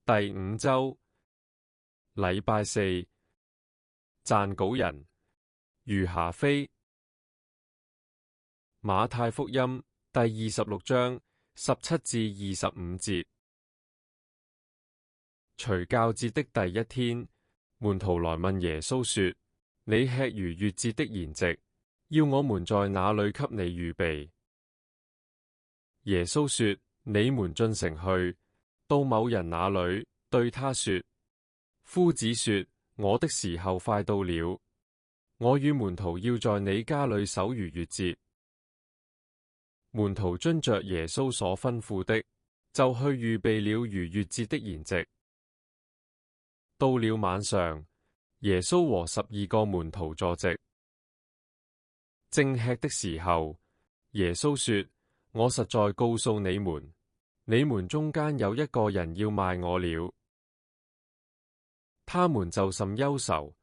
第5週，禮拜四，撰稿人余霞飛。馬太福音第26章17至25節。除酵節的第一天，門徒來問耶穌說：你吃逾越節的筵席，要我們在哪裏給你預備？耶穌說：你們進城去，到某人那裏，對他說：夫子說，我的時候快到了，我與門徒要在你家裏守逾越節。門徒遵着耶穌所吩咐的，就去預備了逾越節的筵席。到了晚上，耶穌和12個門徒坐席，正吃的時候，耶穌說：我實在告訴你們，你們中間有一個人要賣我了。他們就甚憂愁，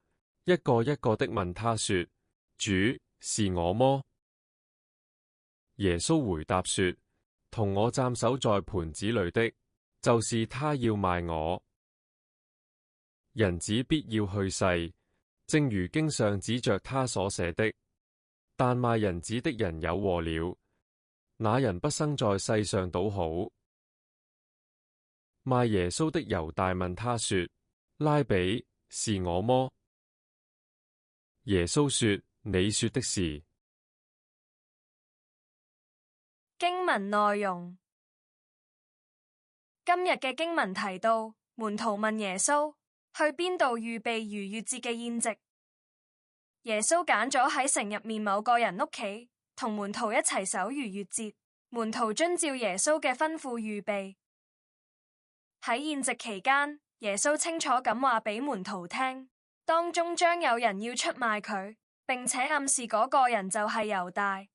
一個一個的問他說：主，是我麼？耶穌回答說：同我蘸手在盤子裏的，就是他要賣我。人子必要去世，正如經上指着他所寫的。但賣人子的人有禍了，那人不生在世上倒好。賣耶穌的猶大問他說：拉比，是我麼？耶穌說：你說的是。經文內容。今日嘅經文提到，門徒問耶穌去邊度預備逾越節嘅宴席。耶穌揀咗喺城入面某個人屋企，同門徒一齊守逾越節。門徒遵照耶穌嘅吩咐預備。喺宴席期間，耶穌清楚咁話俾門徒聽，當中將有人要出賣佢，並且暗示嗰個人就係猶大。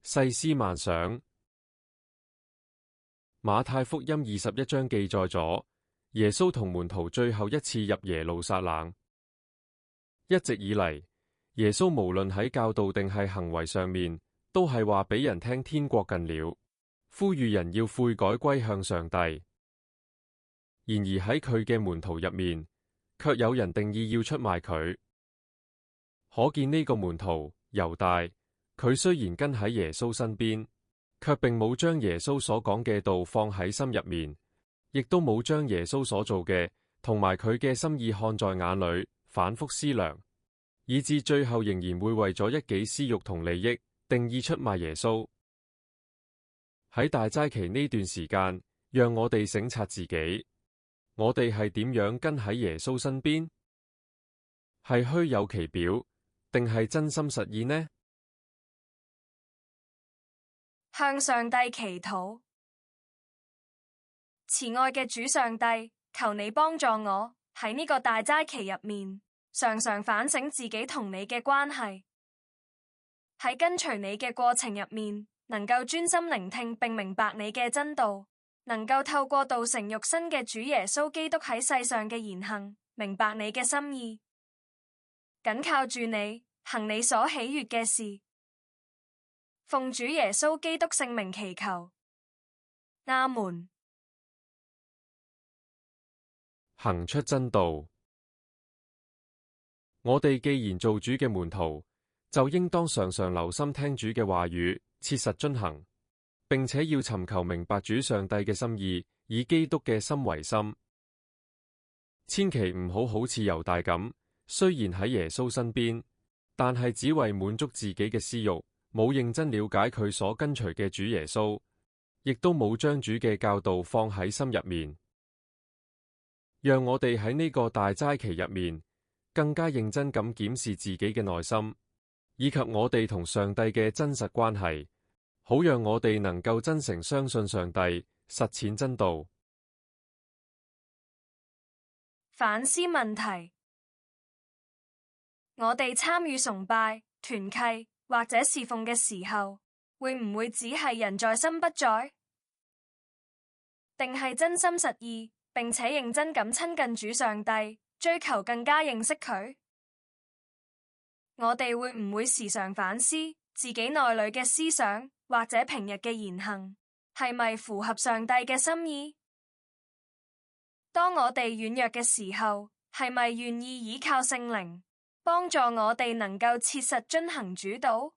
細思慢想，馬太福音21章記載咗耶穌同門徒最後一次入耶路撒冷。一直以嚟，耶穌無論喺教導定係行為上面，都係話俾人聽天國近了，呼籲人要悔改歸向上帝。然而喺佢嘅門徒入面，卻有人定意要出賣佢。可見呢個門徒猶大，佢雖然跟喺耶穌身邊，卻並冇將耶穌所講嘅道放喺心入面，亦都冇將耶穌所做嘅同埋佢嘅心意看在眼裏，反覆思量，以致最後仍然會為咗一己私欲同利益，定意出賣耶穌。喺大齋期呢段時間，讓我哋省察自己，我哋係點樣跟喺耶穌身邊？係虛有其表，定係真心實意呢？向上帝祈禱。慈愛嘅主上帝，求你幫助我喺呢個大齋期入面，常常反省自己同你嘅關係。喺跟隨你嘅過程入面，能夠專心聆聽並明白你嘅真道，能夠透過道成肉身嘅主耶穌基督喺世上嘅言行，明白你嘅心意，緊靠住你，行你所喜悅嘅事。奉主耶穌基督聖名祈求，阿門。行出真道。我哋既然做主嘅門徒，就應當常常留心聽主嘅話語，切實遵行，並且要尋求明白主上帝嘅心意，以基督嘅心為心。千祈唔好好似猶大咁，雖然喺耶穌身邊，但係只為滿足自己嘅私欲，冇認真了解佢所跟隨嘅主耶穌，亦都冇將主嘅教導放喺心入面。讓我哋喺呢個大齋期入面，更加認真咁檢視自己嘅內心，以及我哋同上帝嘅真實關係，好讓我哋能夠真誠相信上帝，實踐真道。反思問題：我哋參與崇拜、團契或者侍奉嘅時候，會唔會只係人在心不在？定係真心實意，並且認真咁親近主上帝，追求更加認識佢？我哋會唔會時常反思自己內裏嘅思想，或者平日嘅言行，係咪符合上帝嘅心意？當我哋軟弱嘅時候，係咪願意倚靠聖靈，幫助我哋能夠切實遵行主道？